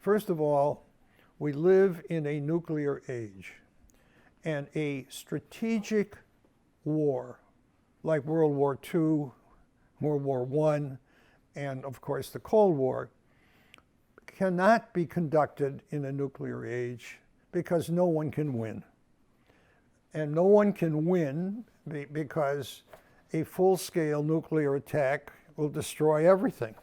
First of all, we live in a nuclear age, and a strategic war like World War II, World War I, and of course the Cold War cannot be conducted in a nuclear age because no one can win. And no one can win because a full-scale nuclear attack will destroy everything,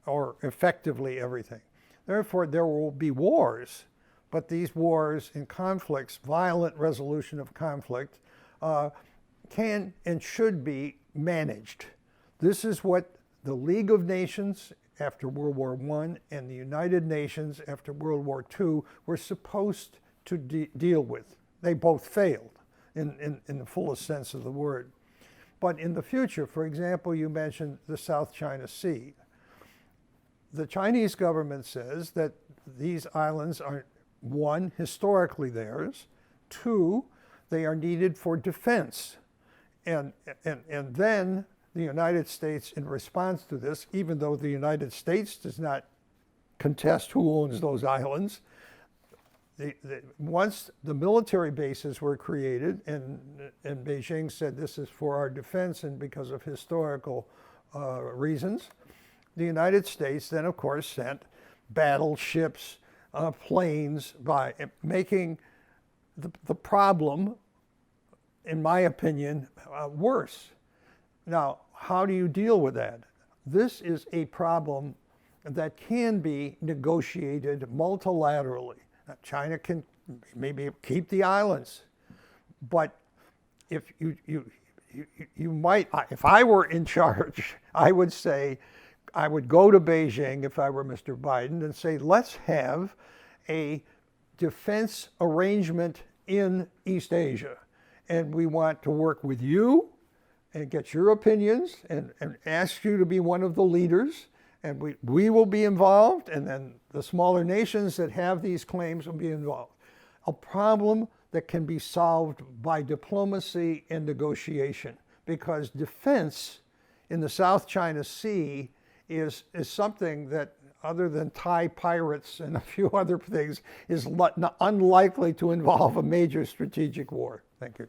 or effectively everything. Therefore, there will be wars, but these wars and conflicts, violent resolution of conflict, can and should be managed. This is what the League of Nations after World War I and the United Nations after World War II were supposed to deal with. They both failed in the fullest sense of the word. But in the future, for example, you mentioned the South China Sea. The Chinese government says that these islands are, one, historically theirs, two, they are needed for defense. And then the United States, in response to this, even though the United States does not contest who owns those islands, once the military bases were created, and Beijing said this is for our defense and because of historical reasons, the United States then, of course, sent battleships, planes, by making the problem, in my opinion, worse. Now, how do you deal with that? This is a problem that can be negotiated multilaterally. China can maybe keep the islands, but if you might, if I were in charge, I would say, I would go to Beijing if I were Mr. Biden and say, let's have a defense arrangement in East Asia. And we want to work with you and get your opinions and ask you to be one of the leaders. And we will be involved, and then the smaller nations that have these claims will be involved. A problem that can be solved by diplomacy and negotiation, because defense in the South China Sea is something that, other than Thai pirates and a few other things, is unlikely to involve a major strategic war. Thank you.